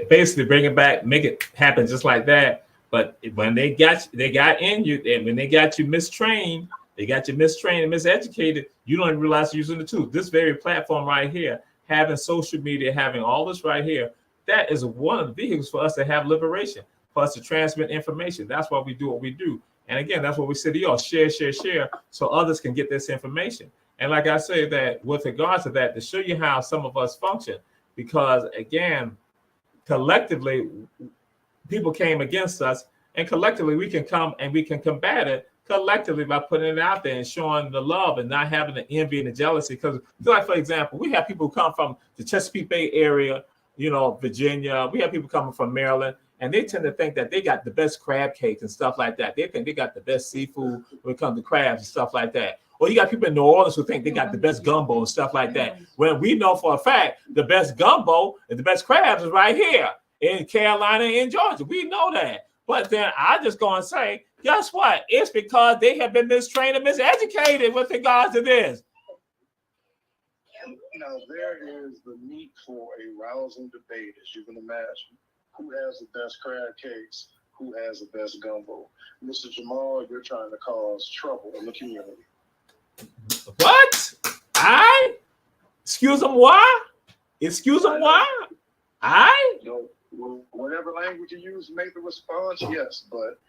Speaker 1: basically bring it back, make it happen just like that. But when they got in you, and when they got you mistrained, and miseducated, you don't even realize you're using the tools. This very platform right here, having social media, having all this right here, that is one of the vehicles for us to have liberation, for us to transmit information. That's why we do what we do. And again, that's what we say to y'all, share, so others can get this information. And like I say, that with regards to that, to show you how some of us function, because again, collectively, people came against us, and collectively we can come and we can combat it collectively by putting it out there and showing the love and not having the envy and the jealousy. Because, like for example, we have people who come from the Chesapeake Bay area, Virginia. We have people coming from Maryland, and they tend to think that they got the best crab cakes and stuff like that. They think they got the best seafood when it comes to crabs and stuff like that. Or you got people in New Orleans who think they got the best gumbo and stuff like that. When we know for a fact the best gumbo and the best crabs is right here in Carolina and Georgia. We know that. But then I just go and say, guess what? It's because they have been mistrained and miseducated with regards to this.
Speaker 2: Now, there is the need for a rousing debate, as you can imagine. Who has the best crab cakes? Who has the best gumbo? Mr. Jamal, you're trying to cause trouble in the community.
Speaker 1: What? Excuse them why?
Speaker 2: Whatever language you use to make the response, yes. But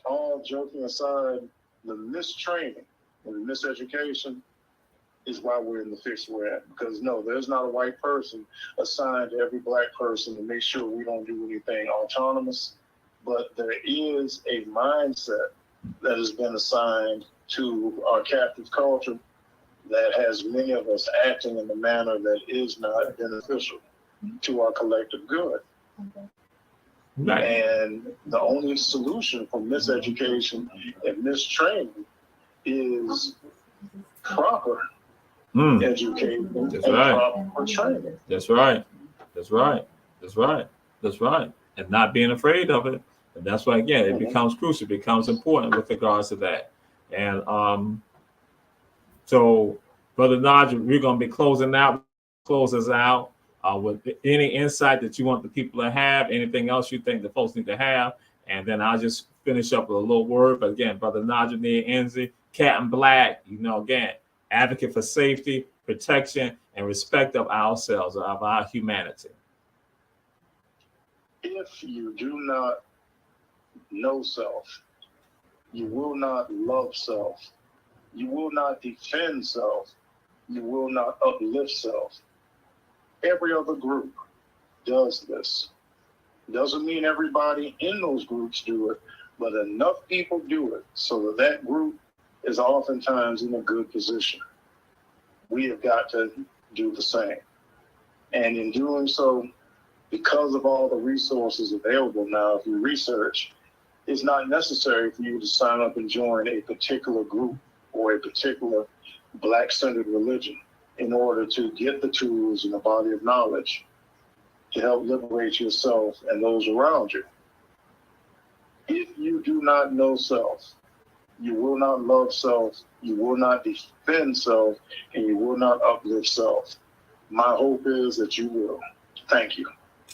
Speaker 2: all joking aside, the mistraining and the miseducation is why we're in the fix we're at. Because no, there's not a white person assigned to every black person to make sure we don't do anything autonomous. But there is a mindset that has been assigned to our captive culture that has many of us acting in a manner that is not beneficial to our collective good.
Speaker 1: Right.
Speaker 2: And the only solution for miseducation and mistraining is proper education and proper training.
Speaker 1: That's right. And not being afraid of it. And that's why, again, it becomes crucial, it becomes important with regards to that. And so, Brother Nadra, we're going to be close us out with any insight that you want the people to have, anything else you think the folks need to have. And then I'll just finish up with a little word. But again, Brother Nadra Enzi, Captain Black, again, advocate for safety, protection, and respect of ourselves, of our humanity.
Speaker 2: If you do not know self, you will not love self, you will not defend self, you will not uplift self. Every other group does this. Doesn't mean everybody in those groups do it, but enough people do it so that that group is oftentimes in a good position. We have got to do the same. And in doing so, because of all the resources available now, if you research, it's not necessary for you to sign up and join a particular group or a particular Black-centered religion in order to get the tools and the body of knowledge to help liberate yourself and those around you. If you do not know self, you will not love self, you will not defend self, and you will not uplift self. My hope is that you will. Thank you.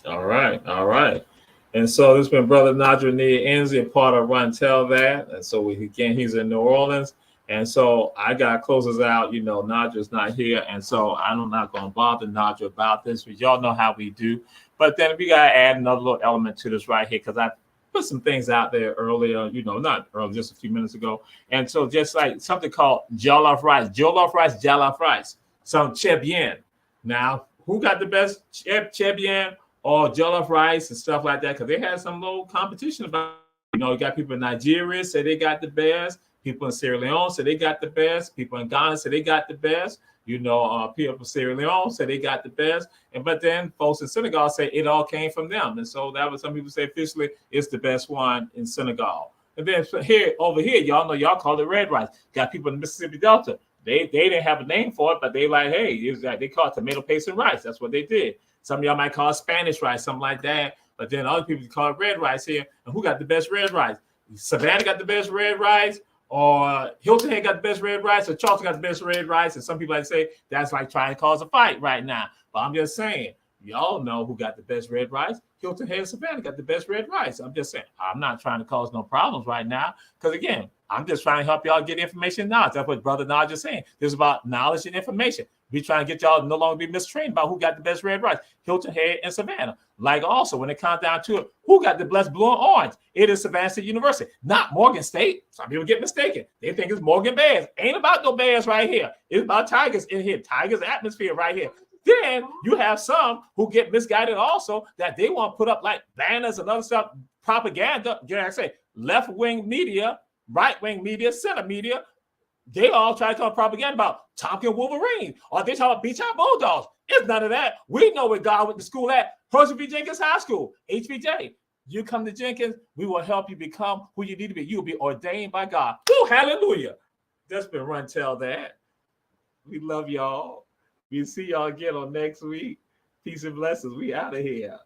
Speaker 1: All right. And so this has been Brother Nadra Enzi, a part of Run Tell That. And so he's in New Orleans. And so I got to close us out. Nadra's not here. And so I'm not going to bother Nadra about this, but y'all know how we do. But then we got to add another little element to this right here, because I put some things out there earlier, not earlier, just a few minutes ago. And so just like something called jollof rice, some chebien. Now, who got the best chebien or jollof rice and stuff like that? Because they had some little competition about it. You got people in Nigeria say they got the best. People in Sierra Leone say they got the best. People in Ghana say they got the best. People from Sierra Leone say they got the best. But then folks in Senegal say it all came from them. And so that was, some people say officially it's the best one in Senegal. And then over here, y'all know y'all call it red rice. Got people in the Mississippi Delta. They didn't have a name for it, but they like, hey, they call it tomato paste and rice. That's what they did. Some of y'all might call it Spanish rice, something like that. But then other people call it red rice here. And who got the best red rice? Savannah got the best red rice, or Hilton Head got the best red rice, or Charleston got the best red rice. And some people like to say that's like trying to cause a fight right now. But I'm just saying, y'all know who got the best red rice. Hilton Head and Savannah got the best red rice. I'm just saying, I'm not trying to cause no problems right now. Because again, I'm just trying to help y'all get information and knowledge. That's what Brother Naj is saying. This is about knowledge and information. We trying to get y'all to no longer be mistrained about who got the best red rice, Hilton Head and Savannah. Like also, when it comes down to it, who got the blessed blue and orange? It is Savannah State University, not Morgan State. Some people get mistaken. They think it's Morgan Bears. Ain't about no Bears right here. It's about Tigers in here. Tigers atmosphere right here. Then you have some who get misguided also that they want to put up like banners and other stuff, propaganda. You know what I say? Left-wing media, right-wing media, center media. They all try to talk propaganda about Tompkins Wolverine, or they talk about Beach High Bulldogs. It's none of that. We know where God went to school at. Hershey B. Jenkins High School, HBJ. You come to Jenkins, we will help you become who you need to be. You will be ordained by God. Woo, hallelujah. That's been Run Tell That. We love y'all. We'll see y'all again on next week. Peace and blessings. We out of here.